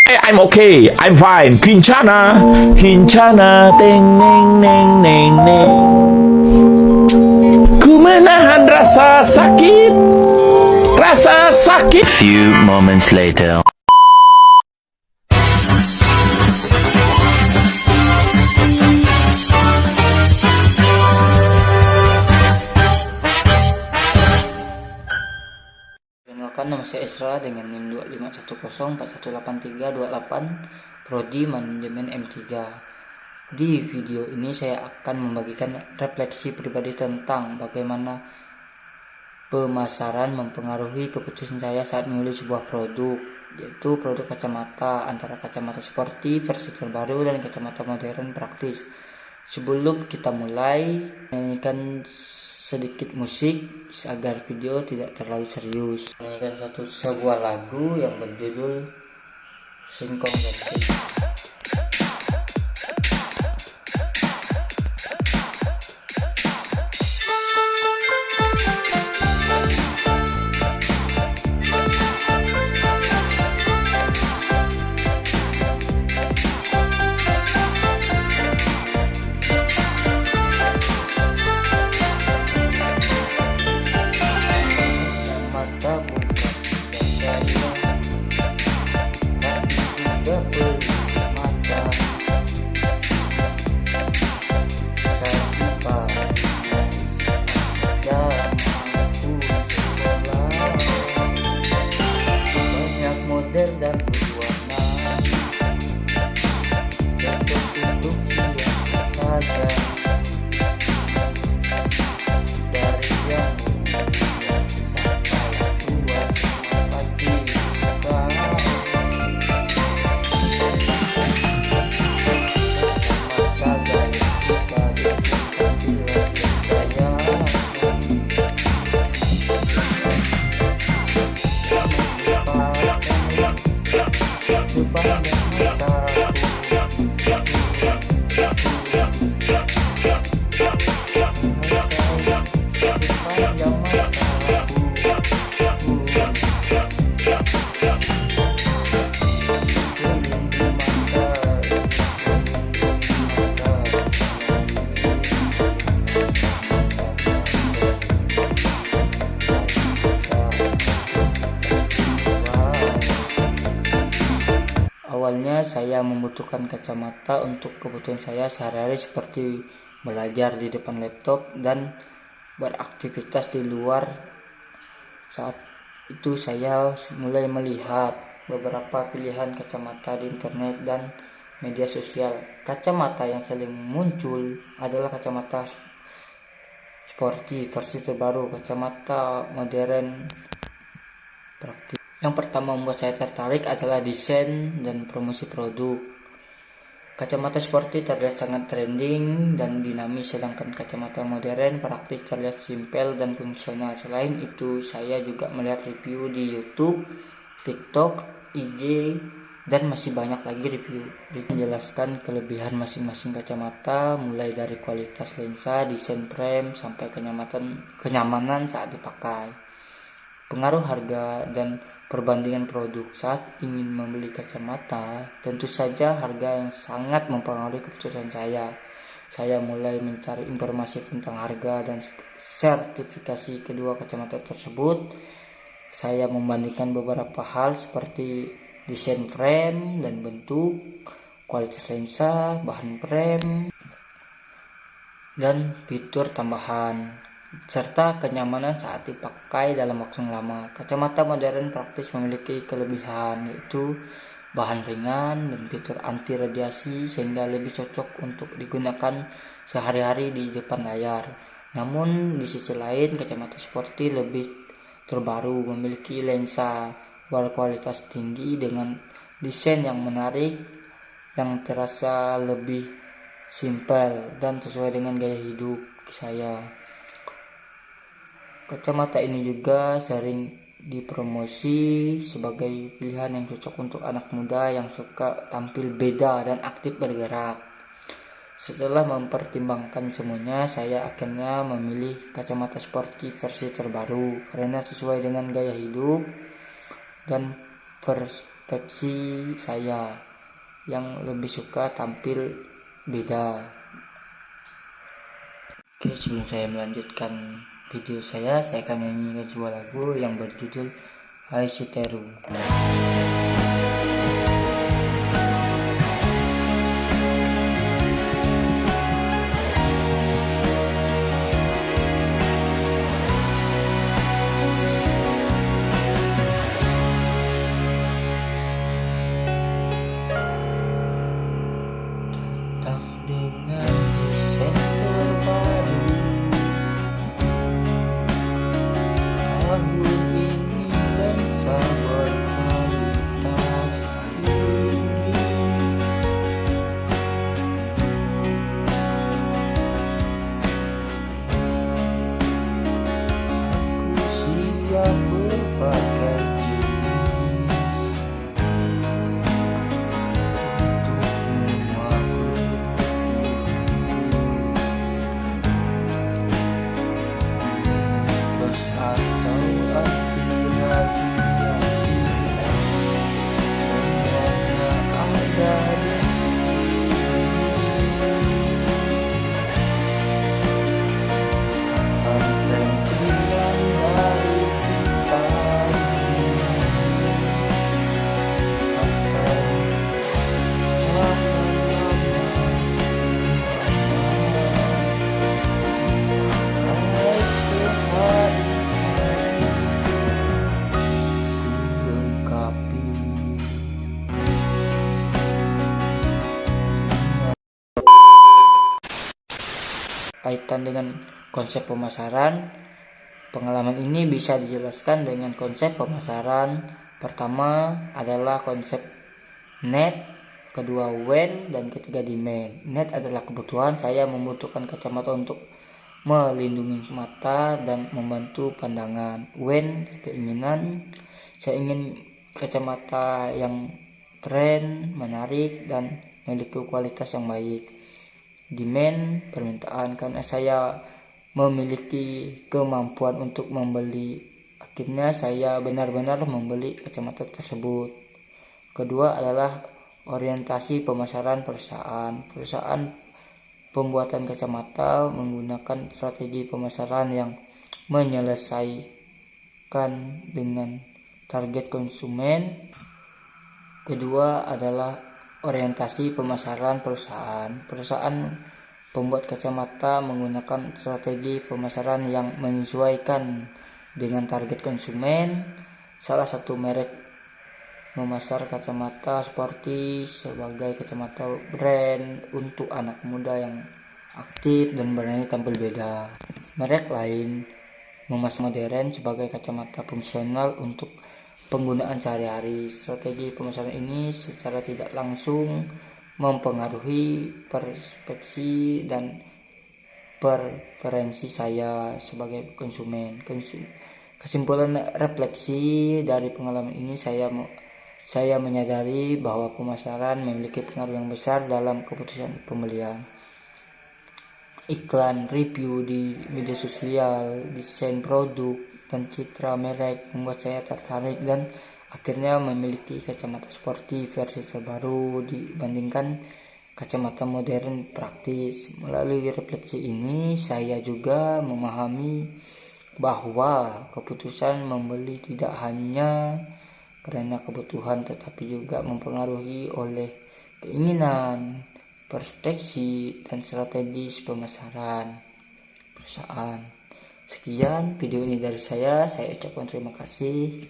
I'm okay, I'm fine. Kincana, kincana, teng neng neng neng neng. Ku menahan rasa sakit, rasa sakit. Few moments later. Perkenalkan, nama saya Isra dengan NIM 2510418328, Prodi Manajemen M3. Di video ini saya akan membagikan refleksi pribadi tentang bagaimana pemasaran mempengaruhi keputusan saya saat memilih sebuah produk, yaitu produk kacamata, antara kacamata sporty versi terbaru dan kacamata modern praktis. Sebelum kita mulai, nyanyikan sedikit musik agar video tidak terlalu serius. Nyanyikan sebuah lagu yang berjudul Singkong dan Sing. Dan berwarna cocok untuk siapa saja, dari yang muda sampai tua pasti suka. Mata gaya suka dengan tampilan Awalnya saya membutuhkan kacamata untuk kebutuhan saya sehari-hari seperti belajar di depan laptop dan beraktivitas di luar. Saat itu saya mulai melihat beberapa pilihan kacamata di internet dan media sosial. Kacamata yang sering muncul adalah kacamata sporty versi terbaru, kacamata modern praktis. Yang pertama membuat saya tertarik adalah desain dan promosi produk. Kacamata sporty terlihat sangat trending dan dinamis, sedangkan kacamata modern praktis terlihat simpel dan fungsional. Selain itu, saya juga melihat review di YouTube, TikTok, IG, dan masih banyak lagi review menjelaskan kelebihan masing-masing kacamata, mulai dari kualitas lensa, desain frame, sampai kenyamanan saat dipakai. Pengaruh harga dan perbandingan produk. Saat ingin membeli kacamata, tentu saja harga yang sangat mempengaruhi keputusan saya. Saya mulai mencari informasi tentang harga dan sertifikasi kedua kacamata tersebut. Saya membandingkan beberapa hal seperti desain frame dan bentuk, kualitas lensa, bahan frame, dan fitur tambahan, serta kenyamanan saat dipakai dalam waktu lama. Kacamata modern praktis memiliki kelebihan, yaitu bahan ringan dan fitur anti radiasi sehingga lebih cocok untuk digunakan sehari-hari di depan layar. Namun di sisi lain, kacamata sporty lebih terbaru, memiliki lensa berkualitas tinggi dengan desain yang menarik yang terasa lebih simpel dan sesuai dengan gaya hidup saya. Kacamata ini juga sering dipromosi sebagai pilihan yang cocok untuk anak muda yang suka tampil beda dan aktif bergerak. Setelah mempertimbangkan semuanya, saya akhirnya memilih kacamata sporty versi terbaru karena sesuai dengan gaya hidup dan perspektif saya yang lebih suka tampil beda. Oke, sebelum saya melanjutkan video saya akan menyanyikan sebuah lagu yang berjudul Hai Siteru. Dengan sektor baru tahun ini lensa berkualitas tinggi. Aku siap berbagai jenis kaitan dengan konsep pemasaran. Pengalaman ini bisa dijelaskan dengan konsep pemasaran. Pertama adalah konsep net, kedua when, dan ketiga demand. Net adalah kebutuhan, saya membutuhkan kacamata untuk melindungi mata dan membantu pandangan. When, keinginan, saya ingin kacamata yang keren, menarik, dan memiliki kualitas yang baik. Demand, permintaan, karena saya memiliki kemampuan untuk membeli. Akhirnya saya benar-benar membeli kacamata tersebut. Kedua adalah orientasi pemasaran perusahaan. Perusahaan pembuatan kacamata menggunakan strategi pemasaran yang menyelesaikan dengan target konsumen. Kedua adalah orientasi pemasaran perusahaan. Perusahaan pembuat kacamata menggunakan strategi pemasaran yang menyesuaikan dengan target konsumen. Salah satu merek memasar kacamata seperti sebagai kacamata brand untuk anak muda yang aktif dan berani tampil beda. Merek lain memasar modern sebagai kacamata fungsional untuk penggunaan sehari-hari. Strategi pemasaran ini secara tidak langsung mempengaruhi persepsi dan preferensi saya sebagai konsumen. Kesimpulan refleksi dari pengalaman ini, saya menyadari bahwa pemasaran memiliki pengaruh yang besar dalam keputusan pembelian. Iklan, review di media sosial, desain produk, dan citra merek membuat saya tertarik dan akhirnya memiliki kacamata sporty versi terbaru dibandingkan kacamata modern praktis. Melalui refleksi ini, saya juga memahami bahwa keputusan membeli tidak hanya karena kebutuhan, tetapi juga mempengaruhi oleh keinginan, perspektif, dan strategis pemasaran perusahaan. Sekian video ini dari saya ucapkan terima kasih.